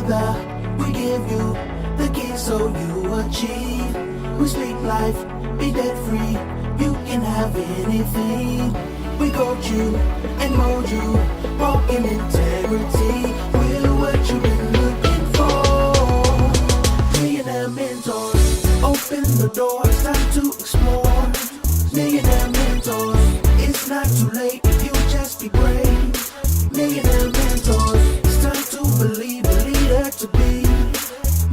Together, we give you the keys so you achieve. We speak life, be debt free. You can have anything. We coach you and mold you, walk in integrity. We're what you've been looking for. Millionaire mentors, open the door, it's time to explore. Millionaire mentors, it's not too late if you just be brave. Millionaire mentors, it's time to believe the leader to be.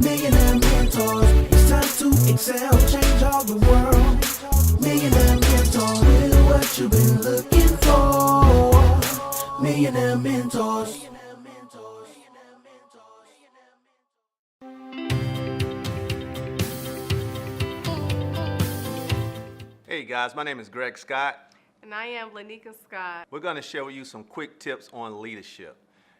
Millionaire mentors, it's time to excel, change all the world. Millionaire mentors, we're what you've been looking for. Millionaire mentors. Hey guys, my name is Greg Scott. And I am Lanika Scott. We're going to share with you some quick tips on leadership.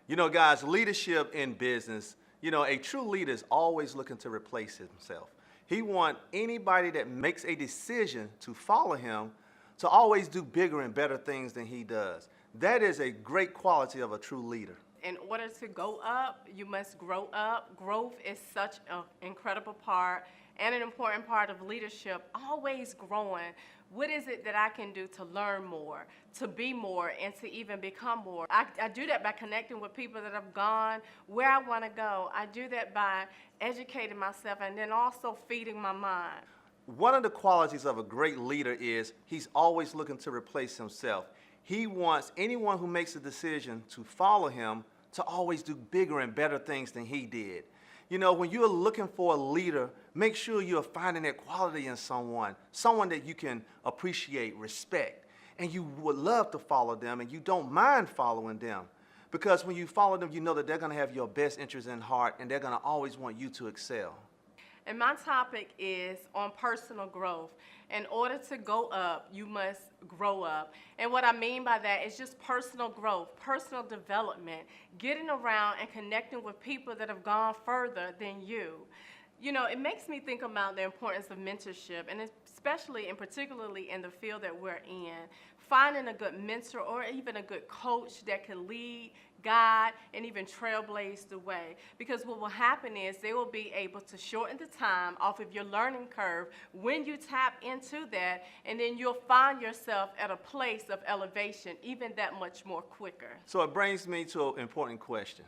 You know, guys, leadership in business, you know, a true leader is always looking to replace himself. He wants anybody that makes a decision to follow him to always do bigger and better things than he does. That is a great quality of a true leader. In order to go up, you must grow up. Growth is such an incredible part and an important part of leadership, always growing. What is it that I can do to learn more, to be more, and to even become more? I do that by connecting with people that have gone where I want to go. I do that by educating myself and then also feeding my mind. One of the qualities of a great leader is he's always looking to replace himself. He wants anyone who makes a decision to follow him to always do bigger and better things than he did. You know, when you're looking for a leader, make sure you're finding that quality in someone that you can appreciate, respect, and you would love to follow them and you don't mind following them. Because when you follow them, you know that they're going to have your best interests in heart and they're going to always want you to excel. And my topic is on personal growth. In order to go up, you must grow up. And what I mean by that is just personal growth, personal development, getting around and connecting with people that have gone further than you. You know, it makes me think about the importance of mentorship, and especially and particularly in the field that we're in. Finding a good mentor or even a good coach that can lead, guide, and even trailblaze the way. Because what will happen is they will be able to shorten the time off of your learning curve when you tap into that, and then you'll find yourself at a place of elevation even that much more quicker. So it brings me to an important question.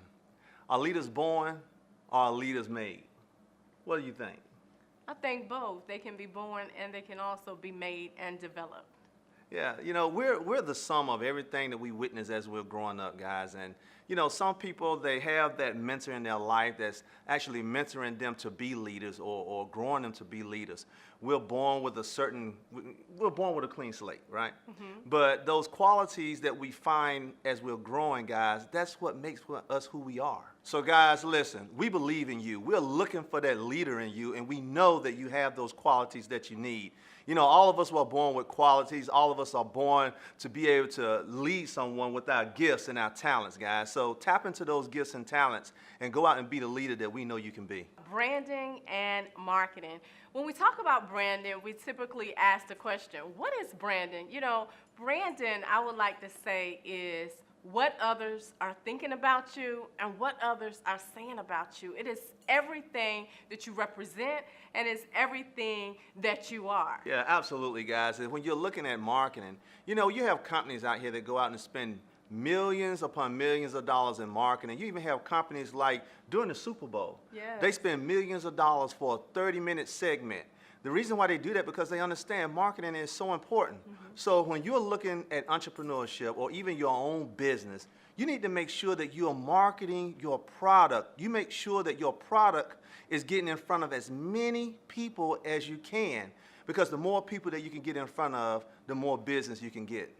Are leaders born or are leaders made? What do you think? I think both. They can be born and they can also be made and developed. Yeah, you know, we're the sum of everything that we witness as we're growing up, guys. And, you know, some people, they have that mentor in their life that's actually mentoring them to be leaders or growing them to be leaders. We're born with a clean slate, right? Mm-hmm. But those qualities that we find as we're growing, guys, that's what makes us who we are. So guys, listen, we believe in you. We're looking for that leader in you, and we know that you have those qualities that you need. You know, all of us were born with qualities. All of us are born to be able to lead someone with our gifts and our talents, guys. So tap into those gifts and talents and go out and be the leader that we know you can be. Branding and marketing. When we talk about branding, we typically ask the question, what is branding? You know, branding, I would like to say, is what others are thinking about you and what others are saying about you. It is everything that you represent and it's everything that you are. Yeah, absolutely, guys. And when you're looking at marketing, you know, you have companies out here that go out and spend millions upon millions of dollars in marketing. You even have companies like during the Super Bowl. Yes. They spend millions of dollars for a 30-minute segment. The reason why they do that because they understand marketing is so important. Mm-hmm. So when you're looking at entrepreneurship or even your own business, you need to make sure that you're marketing your product. You make sure that your product is getting in front of as many people as you can, because the more people that you can get in front of, the more business you can get.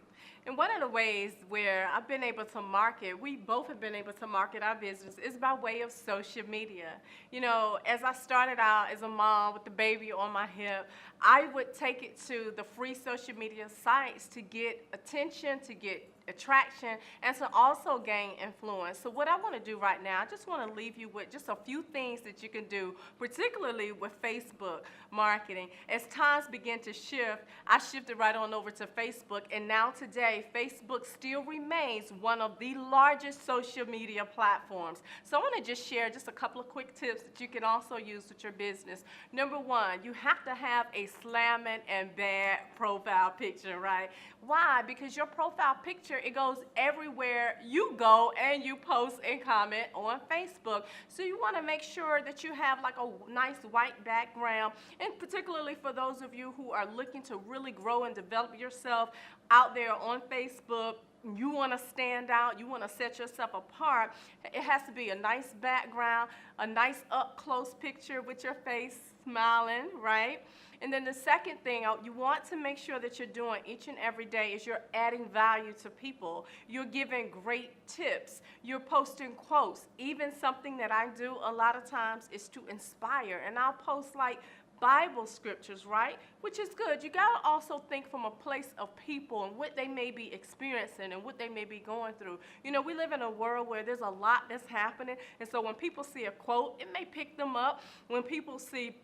And one of the ways where I've been able to market, we both have been able to market our business, is by way of social media. You know, as I started out as a mom with the baby on my hip, I would take it to the free social media sites to get attention, to get attraction, and to also gain influence. So what I want to do right now, I just want to leave you with just a few things that you can do, particularly with Facebook marketing. As times begin to shift, I shifted right on over to Facebook, and now today, Facebook still remains one of the largest social media platforms. So I want to just share just a couple of quick tips that you can also use with your business. Number one, you have to have a slamming and bad profile picture, right? Why? Because your profile picture, it goes everywhere you go, and you post and comment on Facebook. So you want to make sure that you have like a nice white background, and particularly for those of you who are looking to really grow and develop yourself out there on Facebook, you want to stand out, you want to set yourself apart, it has to be a nice background, a nice up-close picture with your face smiling, right? And then the second thing you want to make sure that you're doing each and every day is you're adding value to people. You're giving great tips. You're posting quotes. Even something that I do a lot of times is to inspire. And I'll post like Bible scriptures, right? Which is good. You got to also think from a place of people and what they may be experiencing and what they may be going through. You know, we live in a world where there's a lot that's happening. And so when people see a quote, it may pick them up. When people see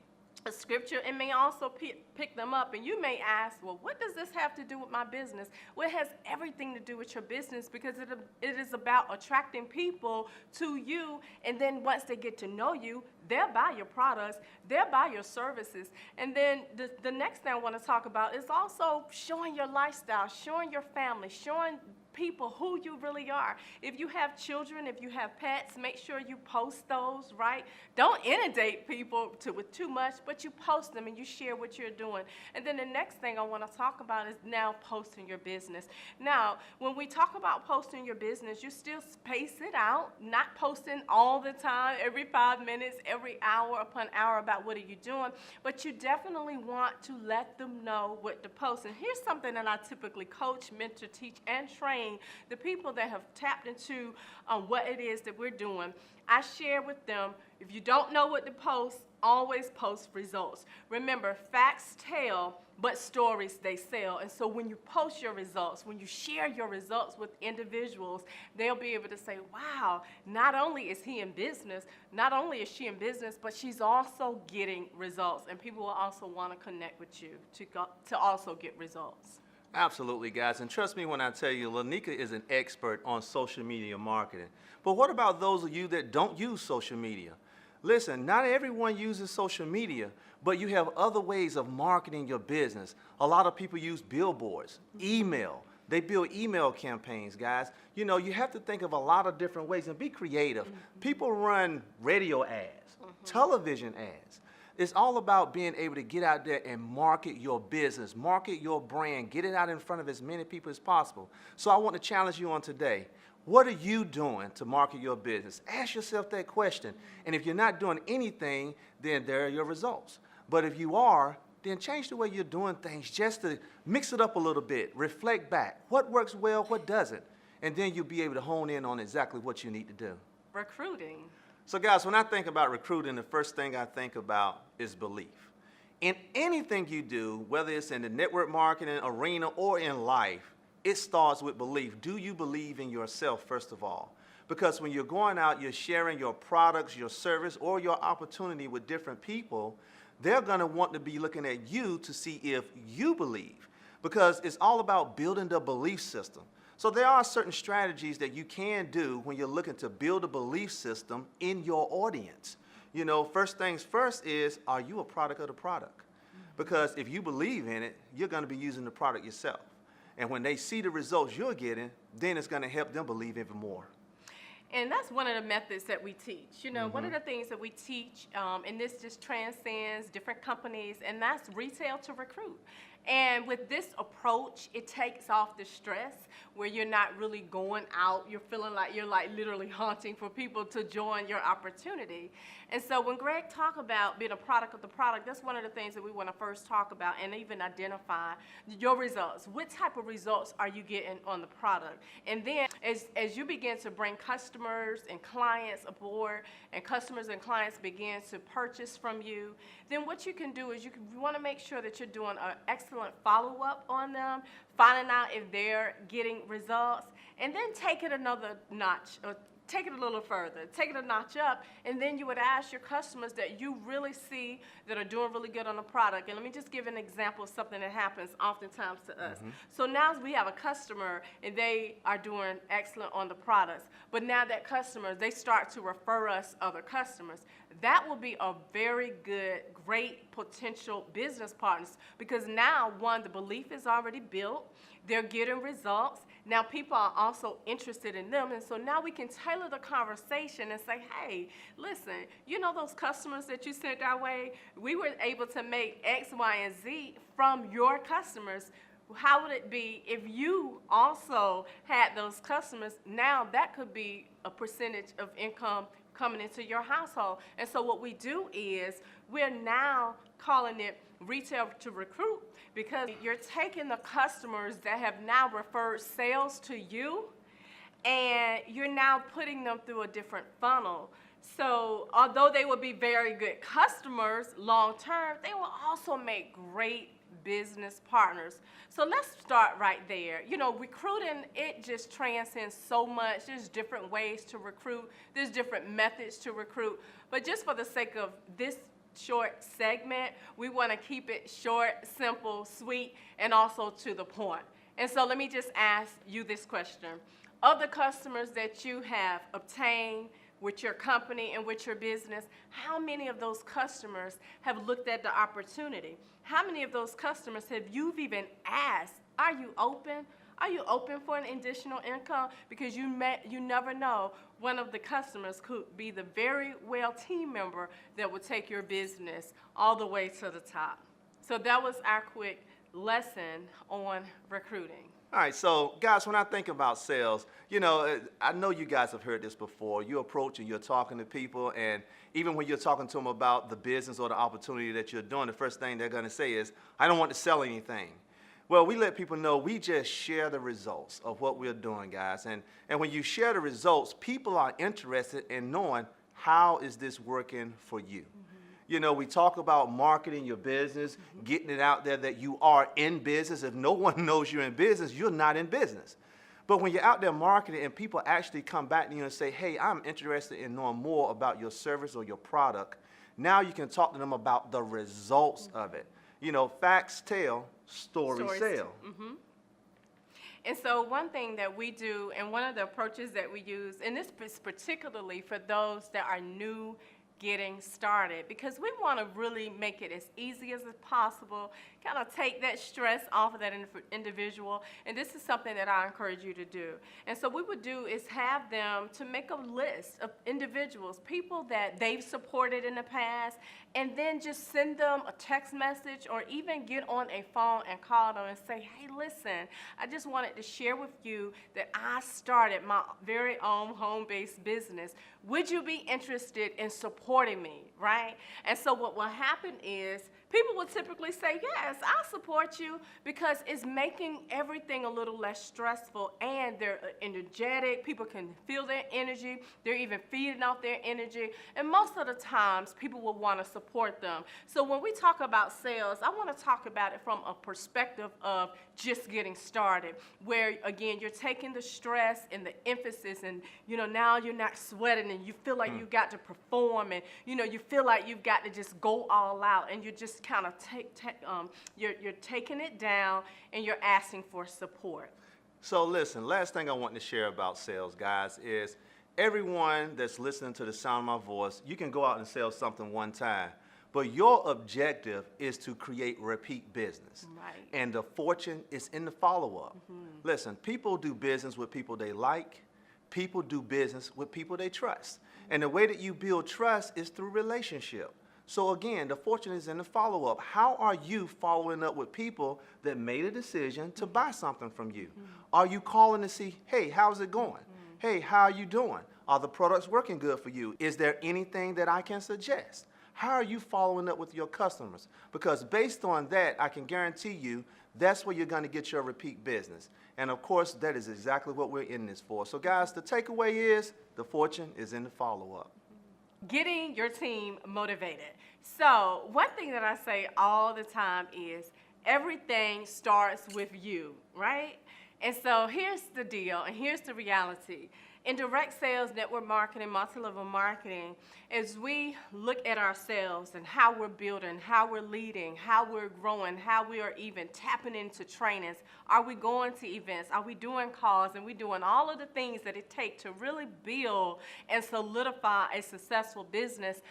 a scripture, it may also pick them up, and you may ask, well, what does this have to do with my business? Well, it has everything to do with your business, because it is about attracting people to you, and then once they get to know you, they'll buy your products, they'll buy your services. And then the next thing I want to talk about is also showing your lifestyle, showing your family, showing people who you really are. If you have children, if you have pets, make sure you post those, right? Don't inundate people with too much, but you post them and you share what you're doing. And then the next thing I want to talk about is now posting your business. Now, when we talk about posting your business, you still space it out, not posting all the time, every 5 minutes, every hour upon hour about what are you doing, but you definitely want to let them know what to post. And here's something that I typically coach, mentor, teach, and train the people that have tapped into what it is that we're doing. I share with them, if you don't know what to post, always post results. Remember, facts tell, but stories, they sell. And so when you post your results, when you share your results with individuals, they'll be able to say, wow, not only is he in business, not only is she in business, but she's also getting results. And people will also want to connect with you to also get results. Absolutely, guys. And trust me when I tell you, Lanika is an expert on social media marketing. But what about those of you that don't use social media? Listen, not everyone uses social media, but you have other ways of marketing your business. A lot of people use billboards, email. They build email campaigns, guys. You know, you have to think of a lot of different ways and be creative. People run radio ads, television ads. It's all about being able to get out there and market your business, market your brand, get it out in front of as many people as possible. So I want to challenge you on today. What are you doing to market your business? Ask yourself that question. And if you're not doing anything, then there are your results. But if you are, then change the way you're doing things just to mix it up a little bit, reflect back. What works well, what doesn't? And then you'll be able to hone in on exactly what you need to do. Recruiting. So guys, when I think about recruiting, the first thing I think about is belief. In anything you do, whether it's in the network marketing arena or in life, it starts with belief. Do you believe in yourself, first of all? Because when you're going out, you're sharing your products, your service, or your opportunity with different people, they're going to want to be looking at you to see if you believe. Because it's all about building the belief system. So there are certain strategies that you can do when you're looking to build a belief system in your audience. You know, first things first is, are you a product of the product? Because if you believe in it, you're going to be using the product yourself. And when they see the results you're getting, then it's going to help them believe even more. And that's one of the methods that we teach. You know, one of the things that we teach, and this just transcends different companies, and that's retail to recruit. And with this approach, it takes off the stress where you're not really going out. You're feeling like you're like literally hunting for people to join your opportunity. And so when Greg talked about being a product of the product, that's one of the things that we want to first talk about and even identify your results. What type of results are you getting on the product? And then as you begin to bring customers and clients aboard and customers and clients begin to purchase from you, then what you can do is you want to make sure that you're doing an excellent follow-up on them, finding out if they're getting results, and then take it another notch, or take it a little further, take it a notch up, and then you would ask your customers that you really see that are doing really good on the product. And let me just give an example of something that happens oftentimes to us. So now we have a customer and they are doing excellent on the products, but now that customer, they start to refer us other customers. That will be a very good, great potential business partners, because now, one, the belief is already built, they're getting results. Now people are also interested in them, and so now we can tailor the conversation and say, hey, listen, you know those customers that you sent our way? We were able to make X, Y, and Z from your customers. How would it be if you also had those customers? Now that could be a percentage of income coming into your household. And so what we do is we're now calling it retail to recruit, because you're taking the customers that have now referred sales to you and you're now putting them through a different funnel. So although they will be very good customers long term, they will also make great business partners. So let's start right there. You know, recruiting, it just transcends so much. There's different ways to recruit. There's different methods to recruit. But just for the sake of this short segment, we want to keep it short, simple, sweet, and also to the point. And so let me just ask you this question. Of the customers that you have obtained with your company and with your business, how many of those customers have looked at the opportunity? How many of those customers have you even asked, are you open? Are you open for an additional income? Because you never know, one of the customers could be the very well team member that would take your business all the way to the top. So that was our quick lesson on recruiting. All right, so guys, when I think about sales, you know, I know you guys have heard this before. You approach and you're talking to people, and even when you're talking to them about the business or the opportunity that you're doing, the first thing they're going to say is, I don't want to sell anything. Well, we let people know we just share the results of what we're doing, guys. And when you share the results, people are interested in knowing, how is this working for you? You know, we talk about marketing your business, getting it out there that you are in business. If no one knows you're in business, you're not in business. But when you're out there marketing and people actually come back to you and say, hey, I'm interested in knowing more about your service or your product, now you can talk to them about the results of it. You know, facts tell, stories sell. And so one thing that we do, and one of the approaches that we use, and this is particularly for those that are new getting started, because we want to really make it as easy as possible, kind of take that stress off of that individual, and this is something that I encourage you to do. And so what we would do is have them to make a list of individuals, people that they've supported in the past, and then just send them a text message or even get on a phone and call them and say, hey, listen, I just wanted to share with you that I started my very own home-based business. Would you be interested in supporting me, right? And so what will happen is people will typically say, yes, I'll support you, because it's making everything a little less stressful, and they're energetic. People can feel their energy. They're even feeding off their energy. And most of the times, people will want to support them. So when we talk about sales, I want to talk about it from a perspective of just getting started, where, again, you're taking the stress and the emphasis, and, you know, now you're not sweating, and you feel like you've got to perform, and, you know, you feel like you've got to just go all out, and you're just kind of you're taking it down, and you're asking for support. So listen, last thing I want to share about sales, guys, is everyone that's listening to the sound of my voice, you can go out and sell something one time, but your objective is to create repeat business. Right. And the fortune is in the follow-up. Listen, people do business with people they like. People do business with people they trust. And the way that you build trust is through relationship. So again, the fortune is in the follow-up. How are you following up with people that made a decision to buy something from you? Are you calling to see, hey, how's it going? Hey, how are you doing? Are the products working good for you? Is there anything that I can suggest? How are you following up with your customers? Because based on that, I can guarantee you that's where you're going to get your repeat business. And of course, that is exactly what we're in this for. So guys, the takeaway is the fortune is in the follow-up. Getting your team motivated. So one thing that I say all the time is everything starts with you, right? And so here's the deal, and here's the reality. In direct sales, network marketing, multi-level marketing, as we look at ourselves and how we're building, how we're leading, how we're growing, how we are even tapping into trainings, are we going to events, are we doing calls, and we doing all of the things that it takes to really build and solidify a successful business.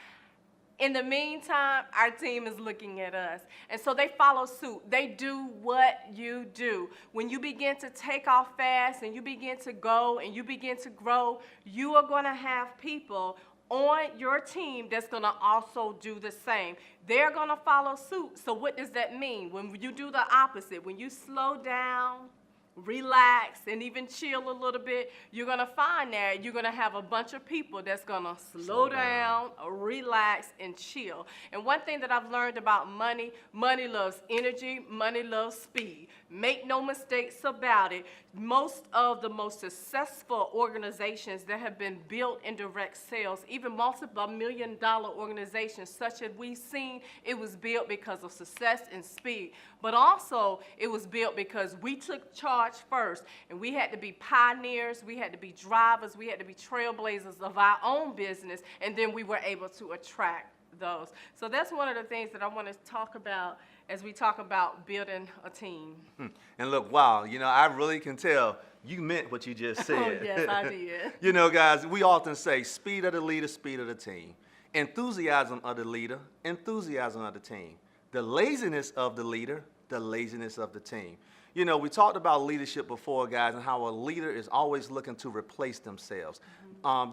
In the meantime, our team is looking at us. And so they follow suit. They do what you do. When you begin to take off fast and you begin to go and you begin to grow, you are going to have people on your team that's going to also do the same. They're going to follow suit. So what does that mean? When you do the opposite, when you slow down, relax, and even chill a little bit, you're going to find that you're going to have a bunch of people that's going to slow down, relax, and chill. And one thing that I've learned about money, money loves energy, money loves speed. Make no mistakes about it. Most of the most successful organizations that have been built in direct sales, even multi-million-dollar organizations such as we've seen, it was built because of success and speed. But also, it was built because we took charge first, and we had to be pioneers, we had to be drivers, we had to be trailblazers of our own business, and then we were able to attract those. So that's one of the things that I want to talk about as we talk about building a team. And look, wow, you know, I really can tell you meant what you just said. Oh, yes, I did. You know, guys, we often say speed of the leader, speed of the team. Enthusiasm of the leader, enthusiasm of the team. The laziness of the leader, the laziness of the team. You know, we talked about leadership before, guys, and how a leader is always looking to replace themselves.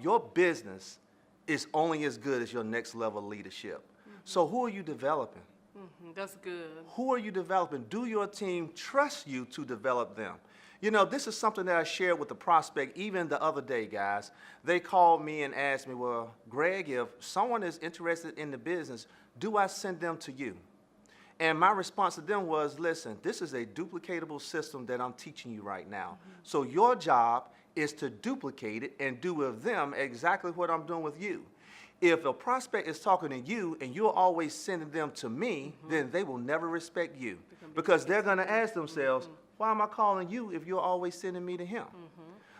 Your business is only as good as your next level leadership. So who are you developing? That's good. Who are you developing? Do your team trust you to develop them? You know, this is something that I shared with the prospect even the other day, guys. They called me and asked me, well, Greg, if someone is interested in the business, do I send them to you? And my response to them was, listen, this is a duplicatable system that I'm teaching you right now. So your job is to duplicate it and do with them exactly what I'm doing with you. If a prospect is talking to you and you're always sending them to me, then they will never respect you, because they're going to ask themselves, why am I calling you if you're always sending me to him?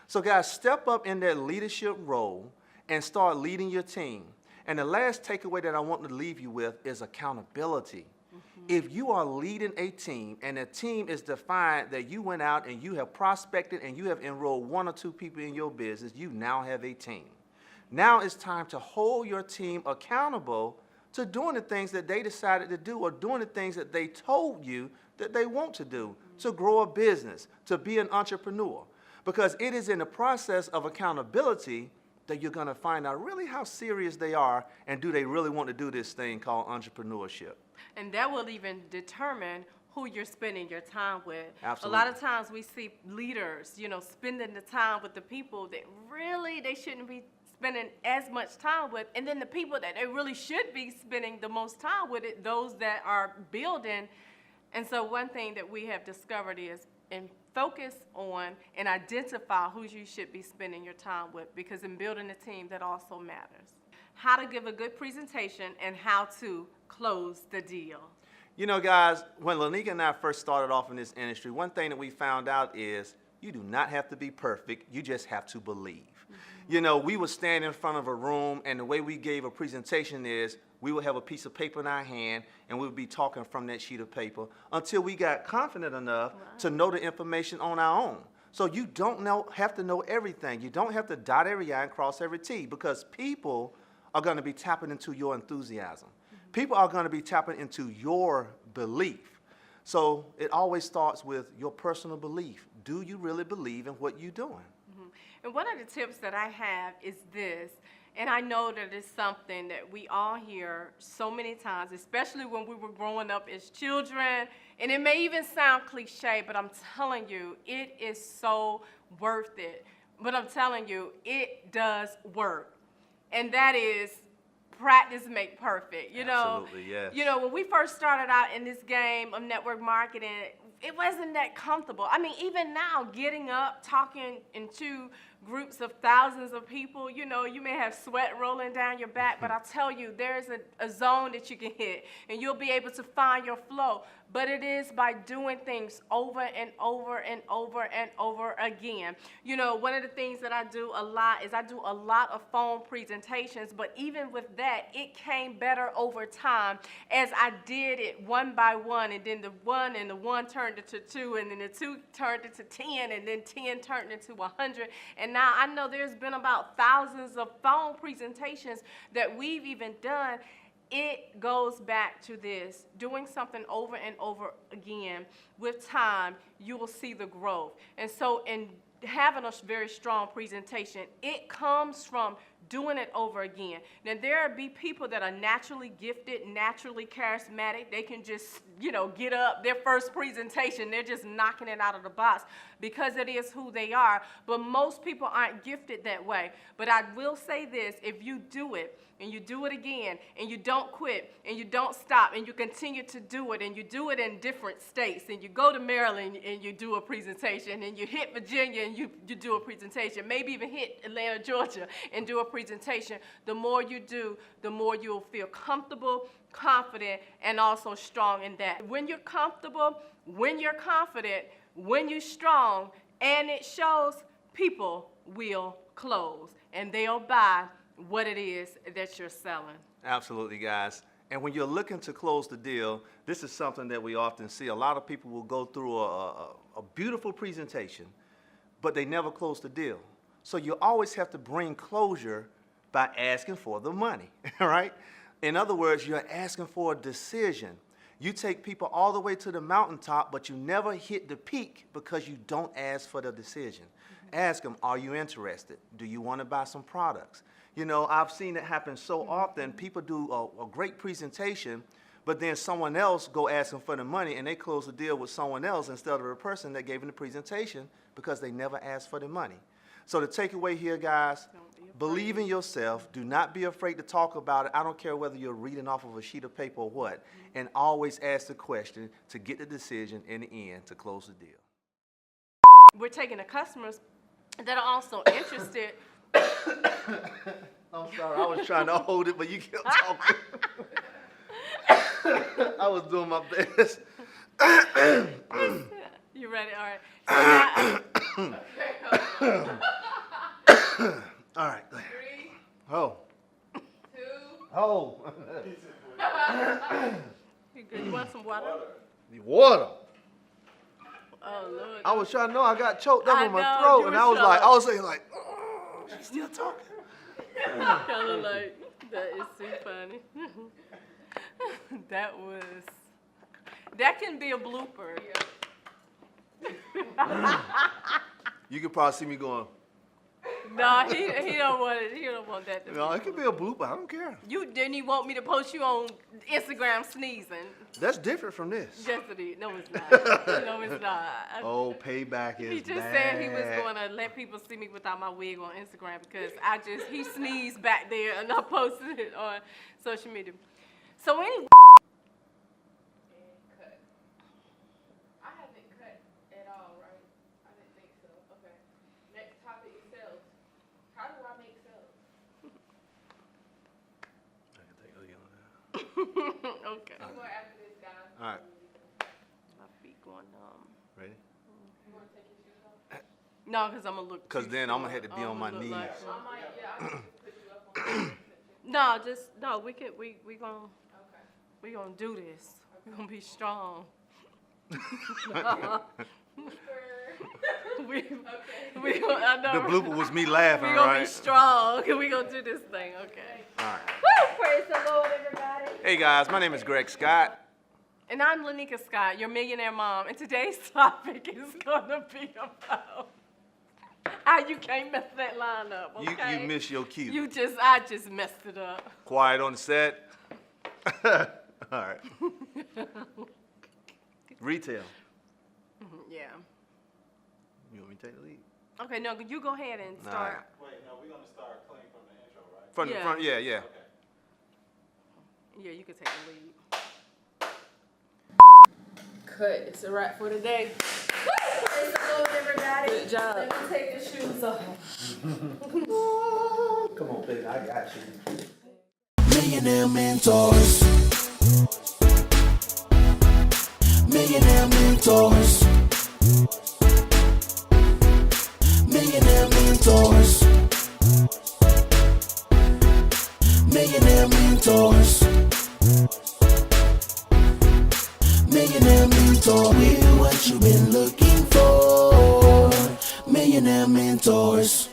So guys, step up in that leadership role and start leading your team. And the last takeaway that I want to leave you with is accountability. If you are leading a team and a team is defined that you went out and you have prospected and you have enrolled 1 or 2 people in your business, you now have a team. Now it's time to hold your team accountable to doing the things that they decided to do or doing the things that they told you that they want to do, to grow a business, to be an entrepreneur. Because it is in the process of accountability that you're going to find out really how serious they are and do they really want to do this thing called entrepreneurship. And that will even determine who you're spending your time with. Absolutely. A lot of times we see leaders, you know, spending the time with the people that really they shouldn't be spending as much time with, and then the people that they really should be spending the most time with, it, those that are building. And so one thing that we have discovered is focus on and identify who you should be spending your time with, because in building a team, that also matters. How to give a good presentation and how to close the deal. You know, guys, when Lanika and I first started off in this industry, one thing that we found out is you do not have to be perfect. You just have to believe. You know, we would stand in front of a room, and the way we gave a presentation is we would have a piece of paper in our hand, and we would be talking from that sheet of paper until we got confident enough to know the information on our own. So you don't have to know everything. You don't have to dot every I and cross every T, because people are going to be tapping into your enthusiasm. People are going to be tapping into your belief. So it always starts with your personal belief. Do you really believe in what you're doing? And one of the tips that I have is this, And I know that it's something that we all hear so many times, especially when we were growing up as children. And it may even sound cliche, but I'm telling you, it is so worth it. But I'm telling you, it does work. And that is practice make perfect. You know, Absolutely, yes. You know, when we first started out in this game of network marketing, it wasn't that comfortable. I mean, even now, getting up, talking into groups of thousands of people, you know, you may have sweat rolling down your back, but I'll tell you, there's a zone that you can hit, and you'll be able to find your flow. But it is by doing things over and over and over and over again. You know, one of the things that I do a lot is I do a lot of phone presentations, but even with that, it came better over time as I did it one by one, and then the one turned into 2, and then the 2 turned into 10, and then 10 turned into 100. And now I know there's been about thousands of phone presentations that we've even done. It goes back to this, doing something over and over again. With time, you will see the growth. And so in having a very strong presentation, it comes from doing it over again. Now, there be people that are naturally gifted, naturally charismatic. They can just, you know, get up, their first presentation, they're just knocking it out of the box because it is who they are. But most people aren't gifted that way. But I will say this, if you do it, and you do it again, and you don't quit, and you don't stop, and you continue to do it, and you do it in different states, and you go to Maryland and you do a presentation, and you hit Virginia and you do a presentation, maybe even hit Atlanta, Georgia, and do a presentation, the more you do, the more you'll feel comfortable, confident, and also strong in that. When you're comfortable, when you're confident, when you're strong, and it shows, people will close, and they'll buy what it is that you're selling. Absolutely, guys. And when you're looking to close the deal, this is something that we often see. A lot of people will go through a beautiful presentation, but they never close the deal. So you always have to bring closure by asking for the money, right? In other words, you're asking for a decision. You take people all the way to the mountaintop, but you never hit the peak because you don't ask for the decision. Ask them, are you interested? Do you want to buy some products? You know, I've seen it happen so often. People do a great presentation, but then someone else go asking for the money, and they close the deal with someone else instead of the person that gave them the presentation because they never asked for the money. So the takeaway here, guys, believe in yourself. Do not be afraid to talk about it. I don't care whether you're reading off of a sheet of paper or what. And always ask the question to get the decision in the end to close the deal. We're taking the customers that are also interested. I'm sorry, I was trying to hold it, but you kept talking. I was doing my best. You ready? All right. So now, All right. 3, Oh. 2. Oh. You good? You want some water? The water. Oh Lord. I was trying to know. I got choked up I in my know, throat, you and were I was like, choked. I was saying like, oh, she's still talking. Kind of like, that is too funny. That can be a blooper. You could probably see me going. No, he don't want it. He don't want that to be. No, it could be a blooper. I don't care. You didn't even want me to post you on Instagram sneezing. That's different from this. Yes, it is. No, it's not. No, it's not. Oh, payback is He just bad. said he was going to let people see me without my wig on Instagram because he sneezed back there and I posted it on social media. So anyway. I haven't cut at all, right? I didn't think so. Okay. Next topic is sales. How do I make sales? I can take a look at that. Okay. More after this, guys. All right. My feet going numb. Ready? You want to take your shoes off? No, because I'm going to look. Because then I'm going to have to be on my look knees. like- I might put you up on No, we gonna we gonna do this. We're gonna be strong. I know. The blooper was me laughing, We're gonna be right? strong. We're gonna do this thing, okay? All right. Woo! Praise the Lord, everybody. Hey, guys, my name is Greg Scott. And I'm Lanika Scott, your millionaire mom. And today's topic is gonna be about You can't mess that line up, okay? You miss your cue. I just messed it up. Quiet on the set. All right. Retail. Yeah. You want me to take the lead? Okay, no, you go ahead and start. Wait, no, we're gonna start clean from the intro, right? From the Yeah. front, yeah. Yeah, you can take the lead. Cut. It's a wrap for today. It's a everybody. Good job. Let me take the shoes off. Come on, baby, I got you. Millionaire mentors. Millionaire mentors. Millionaire mentors. Millionaire mentors. Millionaire mentor. We're what you've been looking for. Millionaire mentors.